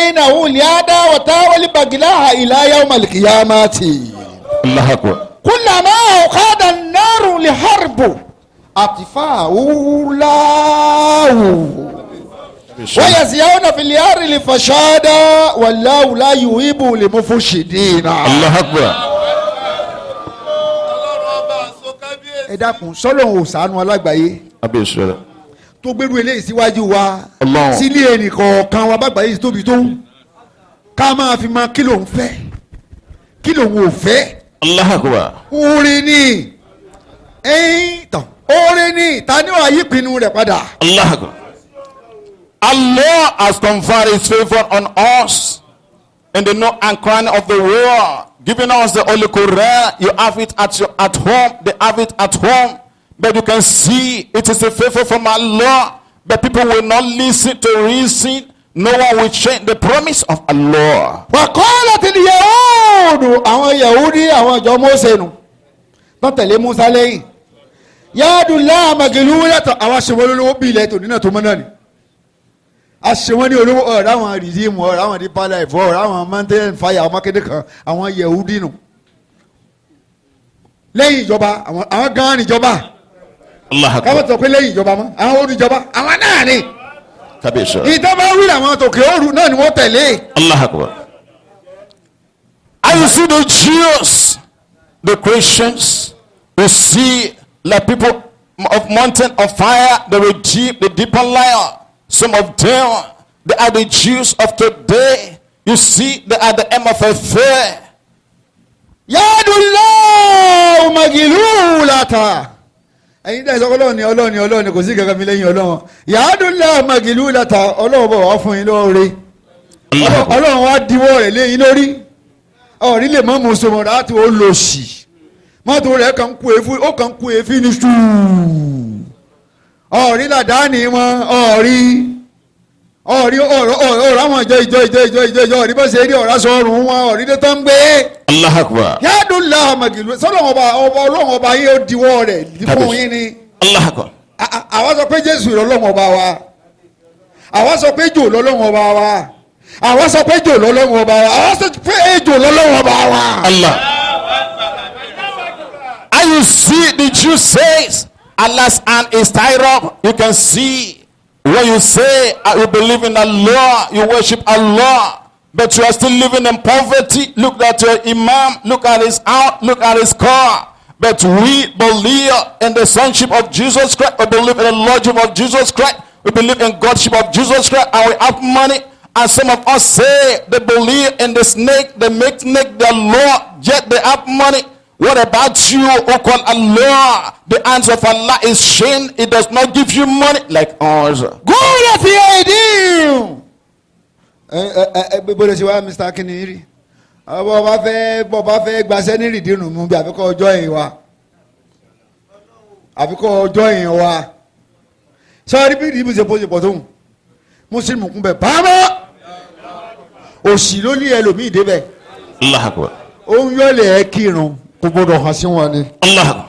بينه العداوة والبغضاء إلى يوم القيامة. الله أكبر. كلما أوقد النار لحرب أطفاء الله ويسعون في الأرض لفسادا والله لا يحب المفسدين. الله أكبر. ẹ dákun sọ́lọ́hún ò ṣàánú alágbàáyé Abi Israel. tó gbérú eléyìí síwájú wa Allah. sílé ẹnìkọ̀ọ̀kan wa bàgbáyé tóbi tó ká máa fi máa kí lòun fẹ́ kí lòun ò fẹ́. Allah Akbar. orin ni tán orin ni ta ni wàá yí pinnu rẹ̀ padà. Allah Akbar. Allah has conferred His favor on us in the nook and cranny of the world, giving us the Holy Quran. You have it at home. They have it at home. But you can see it is a favor from Allah. But people will not listen to reason. No one will change the promise of Allah. wàkọ́lá ti di yahudu àwọn yahudi àwọn ìjọ Mósè nù tó tẹ̀lé Musa lẹ́yìn yadullah magilu yàtọ̀ àwọn aṣèwọ́n olówó bíi ilẹ̀ tòní náà tó mọ́ náà ni aṣèwọ́n ní olówó ọ̀rọ̀ àwọn rìdíìmù ọ̀rọ̀ àwọn dípà láìfọ́ ọ̀rọ̀ àwọn mountain fire àwọn akéde kan àwọn yahudi nù lẹ́yìn ìjọba àwọn gan-an níjọba Allah káwọn Akbar. sọ pé lẹ́yìn ìjọba mọ́ àwọn olùjọba àwọn náà ni Kabisha. ìjọba wíìlì àwọn tòkè òru náà ni wọ́n tẹ̀lé. Allah Akbar. And you see the Jews, the Christians, you see like people of mountain of fire, they were deep, the deeper liar. Some of them, they are the Jews of today. You see, they are the end of a fair. yadullah magilu lata ẹ̀yin dẹ́ sọ ọlọ́ọ̀ni kò sí kankan mi lẹ́yìn ọlọ́wọ́n yadullah magilu lata ọlọ́wọ́ bọ̀ wá fún yín lóore ọlọ́wọ́n wá diwọ́ rẹ̀ léyìn lórí ọ̀rí lè mọ́ mùsùlùmí láti ó lò sí mọ́tò rẹ̀ kàn kú èéfín ní sùúrù ọ̀rí làdáni wọn ọ̀rí àwọn ìjọ ọ̀rí bá ṣe rí ọ̀rá sọ̀rùn wọn ọ̀rí dé tán gbé. Allah Akbar. yadullah magilu sọ́dọ̀ ọlọ́wọ́n ọba yín ó diwọ́ rẹ̀ fún yín ni. Allah Akbar. àwa sọ pé Jésù lọ́lọ́wọ́n ọba wa àwa sọ pé jò lọ́lọ́wọ́n ọba wa àwa sọ pé jò lọ́lọ́wọ́n ọba wa àwa sọ pé ejò lọ́lọ́wọ́n ọba wa. Allah. And you see the Jew says Allah's hand is tied up. You can see when you say you believe in Allah, you worship Allah, but you are still living in poverty. Look at your imam, look at his house, look at his car. But we believe in the sonship of Jesus Christ. We believe in the lordship of Jesus Christ. We believe in Godship of Jesus Christ, and we have money. And some of us say they believe in the snake, they make snake their Lord, yet they have money. What about you who call Allah? The hands of Allah is chained. It does not give you money like ours. gúlẹ̀ fi èdè bọ́lá ṣe wá Mr. Akiniri bọ́ba fẹ́ gbaṣẹ́ ní rìdíìnù mú bí àfikọ́ ọjọ́ yìí wa sọ́ọ́rí bí ìdìbò ṣe pọ̀ tóun mùsùlùmí kún bẹ̀ bámọ́ òsì ló ní ẹlòmíì débẹ̀ Allah Akbar. òun yóò lè kírun kò gbọdọ̀ hàn sí wọn ni. Allah Akbar.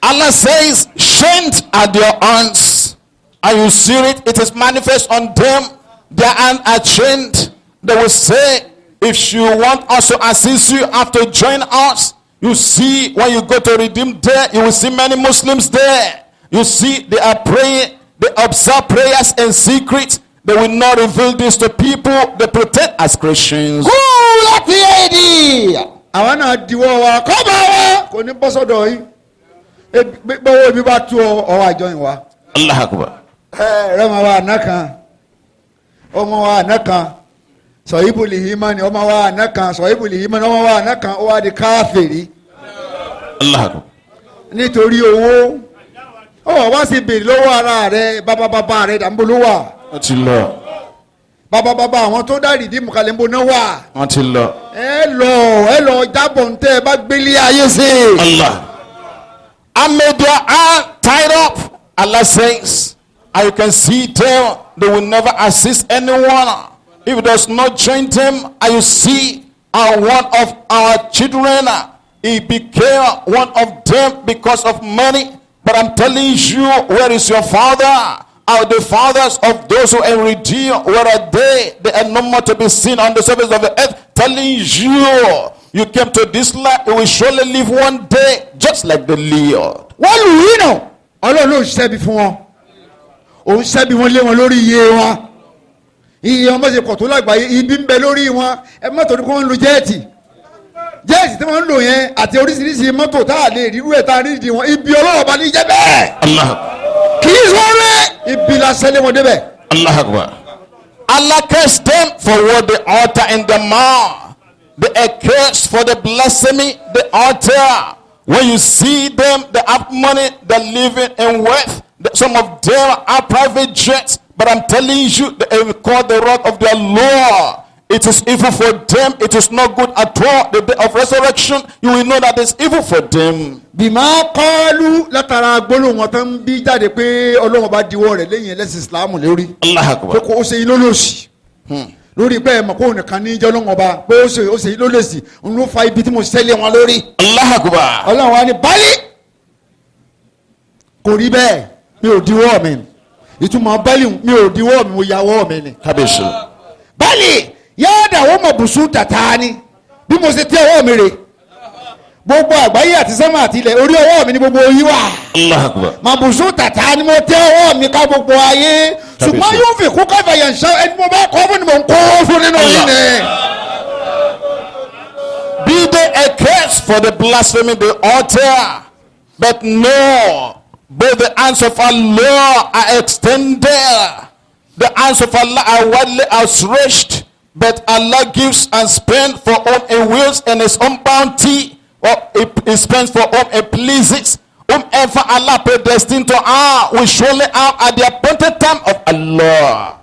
Allah says, chained are their hands. And you see it, it is manifest on them. Their hands are chained. They will say, if you want us to assist you, have to join us. You see, when you go to Redeem there, you will see many Muslims there. You see, they are praying. They observe prayers in secret. They will not reveal this to people. They pretend as Christians. gúlẹ̀ fi èdè àwa náà diwọ́ wa kọ́ bá wa kò ní bọ́ sọ́dọ̀ yìí gbọ́wọ́ ibi bá tú ọwọ́ àjọyìn wa. Allah Akbar. rẹ́mọ̀ wa àná kan ọmọ wa àná kan sọ̀yìnbùlì hímánì ọmọ wa àná kan sọ̀yìnbùlì hímánì ọmọ wa àná kan ó wá di káfìrí Allah Akbar. nítorí owó ó wá sí bèrè lọ́wọ́ ara rẹ̀ bàbá rẹ̀ dàmbó ló wà Wọ́n ti lọ. bàbá àwọn tó dá Rìdíìmù kalẹ̀ ń bọ̀ náà wà Wọ́n ti lọ. ẹ lọ jábọ̀ ntẹ́ ẹ bá gbélé ayé sí. Allah. And made their hand tied up. Allah says, and you can see them, they will never assist anyone if it does not join them. And you see, one of our children, he became one of them because of money. But I'm telling you, where is your father? are the fathers of those who are redeemed. Where are they? They are no more to be seen on the surface of the earth. Telling you came to this life, you will surely live one day, just like the Lord. wọ́n lù yín nà ọlọ́run ló ń ṣẹ́bi fún wọn òun ṣẹ́bi wọn lé wọn lórí iye wọn iye wọn bá ṣe pọ̀ tó lágbàáyé ibi ń bẹ lórí wọn ẹ mọ́tò ní kí wọ́n ń lo jẹ́ẹ̀tì tí wọ́n ń lò yẹn àti oríṣiríṣi mọ́tò tá a lè rírú ẹ̀ tá a rí ìdí wọn ibi ọlọ́run bá ní jẹ́ bẹ́ẹ̀ kì í sọ̀rọ̀ ibi la ṣẹlẹ̀ wọn débẹ̀. Allah Akbar. Allah cursed them for what the altar in the mouth. They are cursed for the blasphemy, the altar. When you see them, they have money, they're living in wealth. Some of them are private jets, but I'm telling you, they are called the wrath of their Lord. It is evil for them. It is not good at all. The day of resurrection, you will know that it's evil for them. bìmọ̀ kọ́lù látara gbólóhùn wọn tó ń bí jáde pé ọlọ́run bá diwọ́ rẹ̀ lẹ́yìn ẹlẹ́sìn islam lórí. Allah Akbar. pé kò ó ṣe yín lólòsì lórí pé ẹ mọ̀ kó nìkan ní ìjọ ọlọ́run ọba pé ó ṣe yín lólòsì ń ló fa ibi tí mo ṣẹlẹ̀ wọn lórí. Allah Akbar. ọlọ́run wa ni báyìí kò rí bẹ́ẹ̀ mi ò diwọ́ mi ìtumọ̀ báyìí mi ò diwọ́ mi mo yàwọ́ mi ni. Kábíyèsí. báyìí yáàdà wọ́n mọ̀ bùsùn tàtà ni bí mo ṣe tẹ ọwọ́ mi rè gbogbo àgbáyé àti sánmà àti ilẹ̀ orí ọwọ́ mi ni gbogbo yí wà. Allah Akbar. màbùsùn tàtà ni mo tẹ ọwọ́ mi ká gbogbo ayé ṣùgbọ́n yóò fi kú káfà yẹn ṣá ẹni mo bá kọ́ fún ni mo ń kọ́ fún nínú yìí ni. Be they accursed for the blasphemy, the altar, but no, both the hands of Allah are extended. The hands of Allah are widely outstretched, but Allah gives and spends for whom He wills in His own bounty, or He spends for whom He pleases. Whomever Allah predestined to will surely have at the appointed time of Allah.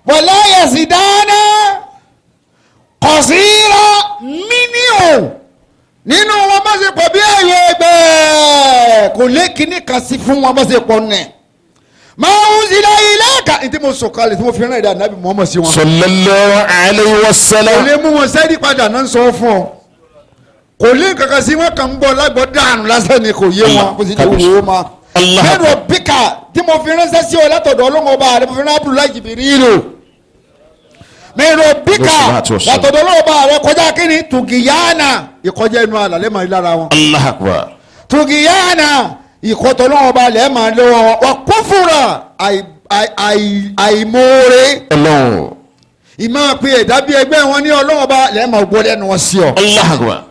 wàlá yasidana kọ̀síra míníò nínú wọn bá ṣe pọ̀ bí ẹ̀yẹ ẹgbẹ́ kò lé kíní kan sí fún wọn bá ṣe pọ̀ nẹ̀. máa ń sílẹ̀ ilé ẹ̀ka ní tí mo sọ kalẹ̀ tí mo fi rán ìdá nàbì Muhammad sí wọn. Sallallahu alayhi wa kò sallam. lè mú wọn sẹ́ẹ̀dì padà náà sọ fún ọ kò lè kankan sí wọn kàn ń bọ̀ lágbọ̀ dànù lásán ni kò yé wọn kò sì ní wò ó ma. mẹ́rọ bíkà tí mo fi ránṣẹ́ sí ọ látọ̀dọ̀ ọlọ́wọ́ bá rẹ mo fi rán Abdullahi Jibrilu. mẹ́rọ bíkà látọ̀dọ̀ ọlọ́wọ́ bá rẹ kọjá kínní tùgìyànà ìkọjá inú àlàlẹ́ màá lára wọn. Allah Akbar. tùgìyànà ìkọ̀tọ̀ ọlọ́wọ́ bá lẹ́ẹ̀ máa lé wọn wà kúfùrà àìmoore. ìmọ̀ pé ẹ̀dá bí ẹgbẹ́ wọn ní ọlọ́wọ́ bá lẹ́ẹ̀ máa gbọ́ lẹ́nu wọn sí ọ. Allah Akbar.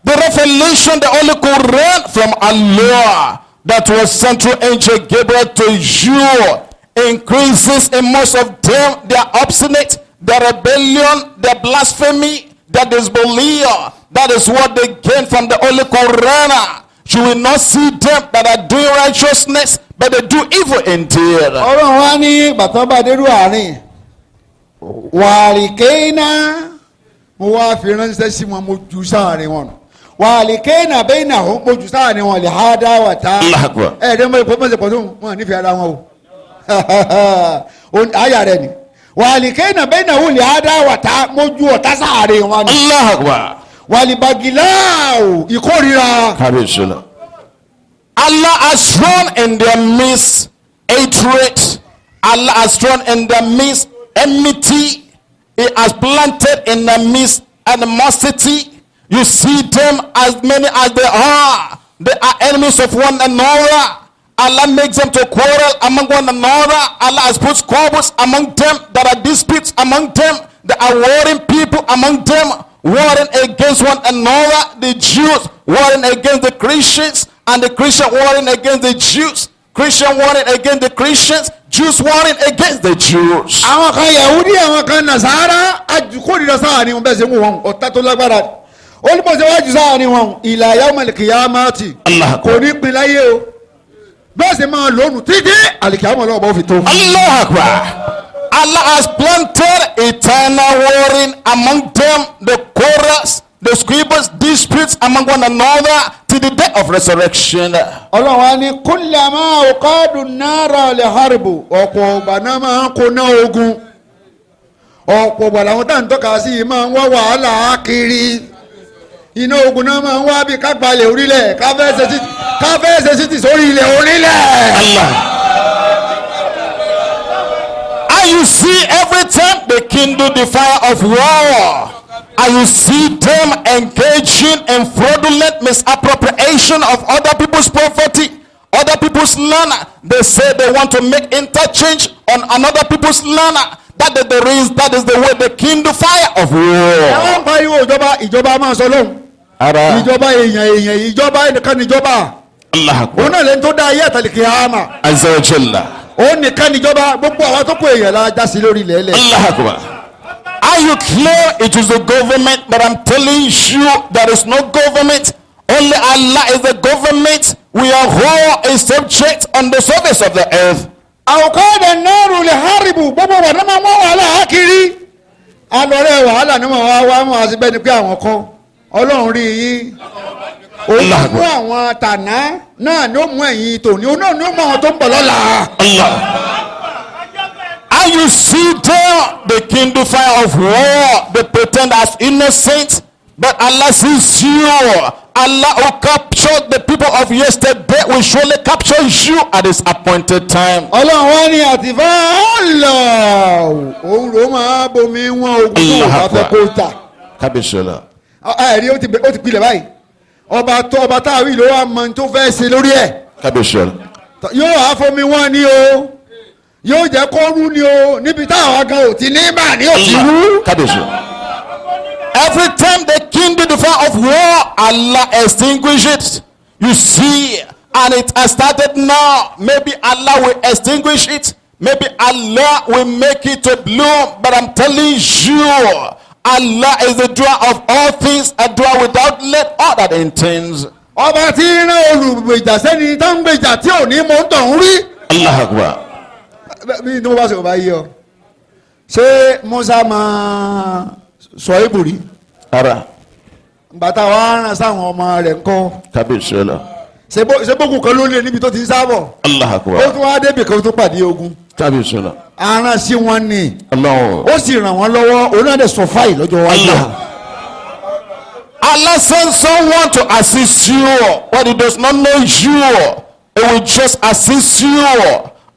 The revelation, the Holy Quran from Allah that was sent through angel Gabriel to you increases in most of them. They are obstinate, their rebellion, their blasphemy, their disbelief. That is what they gain from the Holy Quran. You will not see them that are doing righteousness, but they do evil indeed. ọlọ́run wa ní bàtà bá dérú àárín wàlìkéyìnà mo wá fi ránṣẹ́ sí wọn mo jù sáàrin wọn wàlìkéyìnà bẹ́ẹ̀ náà mo jù sáàrin wọn lè ha dá wà tá ẹ̀ẹ́dẹ́ mọ́ ìpò mọ́sẹ̀ pọ̀ tó wọn nífẹ̀ẹ́ ara wọn o àyà rẹ̀ ni wàlìkéyìnà bẹ́ẹ̀ náà wọ́n lè ha dá wà tá mo ju ọ̀tá sáàrin wọn ni. Allah Akbar. wàlìbàgìláàwò ìkórira. Allah has thrown in their midst hatred. Allah has thrown in their midst enmity. He has planted in their midst animosity. You see them as many as they are. They are enemies of one another. Allah makes them to quarrel among one another. Allah has put squabbles among them. There are disputes among them. There are warring people among them, warring against one another. The Jews warring against the Christians, and the Christian warring against the Jews. Christian warring against the Christians. Jews warring against the Jews. àwọn kan Yahudi àwọn kan Nasara àjùkòrìdà sáà ni wọn bẹ́ẹ̀ ṣe mú wọn ọ̀tá tó lágbára olùbọ̀sẹ̀ wájú sáà ni wọn ìlà yawmal qiyamati kò ní pin láyé o bẹ́ẹ̀ sì máa lónù títí àlìkìyàmọ̀ lọ́wọ́ bá fi tó. Allah Akbar. Allah has planted eternal warring among them, the quarrels, the squabbles, disputes among one another to the day of resurrection. ọlọ́run wa ní kullama uqadu nara li harbu ọ̀pọ̀ ọ̀gbà náà máa ń kóná ogun ọ̀pọ̀ ọ̀gbà làwọn tá à ń tọ́ka sí i máa ń wá wàhálà kiri iná ogun náà máa ń wá bí kápálẹ̀ orílẹ̀ káfẹ́ ṣe sí ti sórí ilẹ̀ orílẹ̀. Allah. see every time they kindle the fire of war, and you see them engaging in fraudulent misappropriation of other people's property, other people's land. They say they want to make interchange on another people's land. That is the way they kindle fire of war. Àwọn pariwo ìjọba máa sọ lóhùn. Ìjọba èèyàn ìjọba ẹnìkan níjọba. Allah Akbar. Òun náà lẹ́nu tó dá ayé àtàlìkì àmà. Azza wa Jalla. Òun nìkan níjọba gbogbo àwọn tó kó èèyàn la já sí lórí ilẹ̀ ẹlẹ̀. Allah Akbar. Are you clear? It is the government, but I'm telling you there is no government. Only Allah is the government. We are all a subject on the surface of the earth. Àwòkọ́dà náírà lè hárìbù gbogbo wà ní máa wọ́n wàhálà ákiri. Alọ́rẹ́ wàhálà ni wọ́n wá sí bẹ́ẹ̀ ni pé àwọn kan Ọlọ́run rí yín. Òun mú àwọn tàná náà ni ó mú ẹ̀yìn tòní. Òun náà ni ó mú àwọn tó ń bọ̀ lọ́la. Allah. And you see there the kindle fire of war. They pretend as innocent, but Allah sees you. Allah who captured the people of yesterday will surely capture you at his appointed time. Ọlọ́run wá ní àtìfá ọ̀lọ́ òun ló máa bomi wọn ogun tó bá fẹ́ kó tà. Kábíyèsí. Ẹ̀rí ó ti pilẹ̀ báyìí. Ọba táwí ló wá mọ tó fẹ́ ṣe lórí ẹ̀. Kábíyèsí. Yóò àfomi wọn ní o. Yóò jẹ́ kó rú ni o. Níbi táwọn gan ò ti ní bà ní òtí rú. Kábíyèsí. Every time they kindle the fire of war, Allah extinguish it. You see, and it has started now. Maybe Allah will extinguish it. Maybe Allah will make it to bloom. But I'm telling you, Allah is the doer of all things, a doer without let all that intends. Ọba tí ń rán olùgbèjà sẹ́ni tó ń gbèjà tí ò ní mọ̀ ń tọ̀ ń rí. Allah Akbar. Bí ní mo bá sọ̀rọ̀ bá yí ọ. Ṣé Musa máa sọ ìbùrí? Ara. Bàtà wa rán sáwọn ọmọ rẹ̀ ńkọ́. Kábíyèsí lọ. Ṣé bókun kan ló lé níbi tó ti ń sábọ̀? Allah Ó Akbar. tún wá débi kan tó pàdé ogun. Kábíyèsí lọ. Aràn sí wọn ni. Allah. Ó sì ràn wọ́n lọ́wọ́. Òun náà dẹ̀ sọ fáì lọ́jọ́ wájú. Allah sends someone to assist you, but he does not know you. He will just assist you.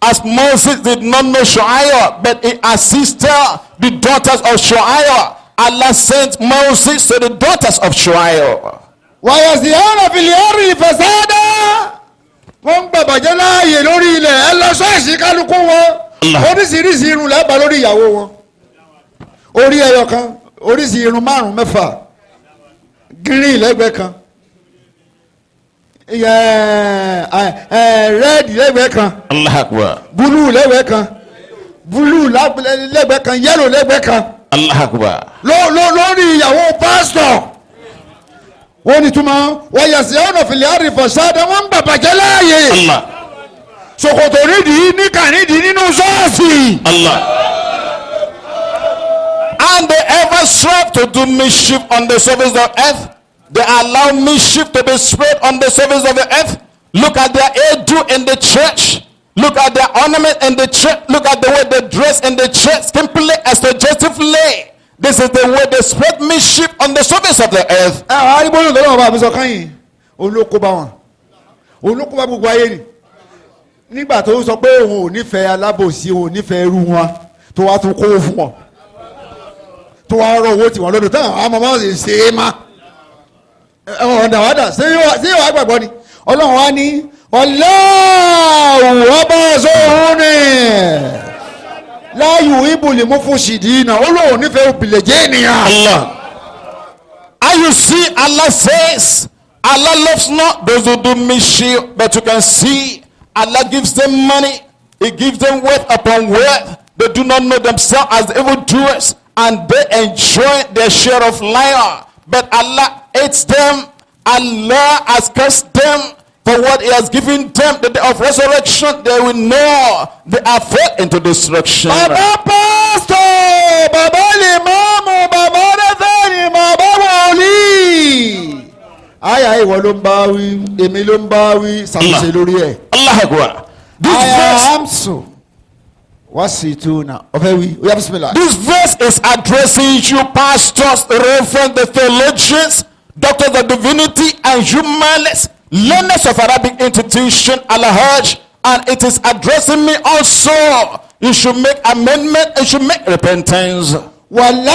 As Moses did not know Shu'aib, but he assisted the daughters of Shu'aib. Allah sent Moses to the daughters of Shu'aib. Wàyà sí ọ̀nà fìlíọ̀rì ìfẹ̀sádà. Wọ́n ń gbàbàjẹ́ láàyè lórí ilẹ̀ ẹ lọ ṣọ́ọ̀ṣì kálukú wọn. Oríṣiríṣi irun lẹ́bàá lórí ìyàwó wọn. Orí ẹyọ kan, oríṣi irun márùn-ún mẹ́fà. Green lẹ́gbẹ̀ẹ́ kan. Red lẹ́gbẹ̀ẹ́ kan. Allah Akbar. Blue lẹ́gbẹ̀ẹ́ kan. Blue lẹ́gbẹ̀ẹ́ kan. Yellow lẹ́gbẹ̀ẹ́ kan. Allah Akbar. Lórí ìyàwó pásítọ̀. Wọ́n ní túmọ̀ wọ́n yà sí ọ̀nà fìlẹ̀ àrífọ̀ sáadà wọ́n ń bàbàjẹ́ láàyè. Allah. Ṣòkòtò nídìí níkà nídìí nínú ṣọ́ọ̀ṣì. Allah. And they ever strive to do mischief on the surface of earth. They allow mischief to be spread on the surface of the earth. Look at their edu in the church. Look at their ornament in the church. Look at the way they dress in the church. Simply and suggestively. This is the way they spread mischief on the surface of the earth. Àrígbóyún tó lọ́wọ́ bá mi sọ káyìn. Olókóbá wọn. Olókóbá gbogbo ayé ni. Nígbà tó sọ pé òun ò nífẹ̀ẹ́ alábòsí, òun ò nífẹ̀ẹ́ irú wọn tó wá tún kówó fún wọn. Tó wá rọ owó tiwọn lọ́dún táwọn àmọ́ máa ń ṣe é má. Ọ̀dàwádà ṣé yóò wá gbàgbọ́ ni? Ọlọ́run wá ní Allahu ọba sóhun ni láyù ibùlì mú fún ṣìdínà Ọlọ́run nífẹ̀ẹ́ òbílẹ̀ jẹ́ ènìyàn. Allah. And you see, Allah says, Allah loves not those who do mischief, but you can see, Allah gives them money, He gives them wealth upon wealth. They do not know themselves as evildoers, and they enjoy their share of liar. But Allah hates them. Allah has cursed them for what He has given them. The day of resurrection, they will know they are fall into destruction. Bàbá pásítọ̀, bàbá lè mọ́mù, bàbá rẹ́fẹ̀rì, bàbá wòlíì. Àyà ìwọ ló ń bá wí, èmi ló ń bá wí, ṣàtúnṣe lórí ẹ̀. Allah Akbar. Àyà Amsu, wá sí ìtúnà, ọ̀fẹ́ wí, ó yá bísímìlà. This verse is addressing you pastors, reverend, the theologians, doctors of divinity, and humanists, learners of Arabic institution, Al-Hajj, and it is addressing me also. You should make amendment. You should make repentance. wàlá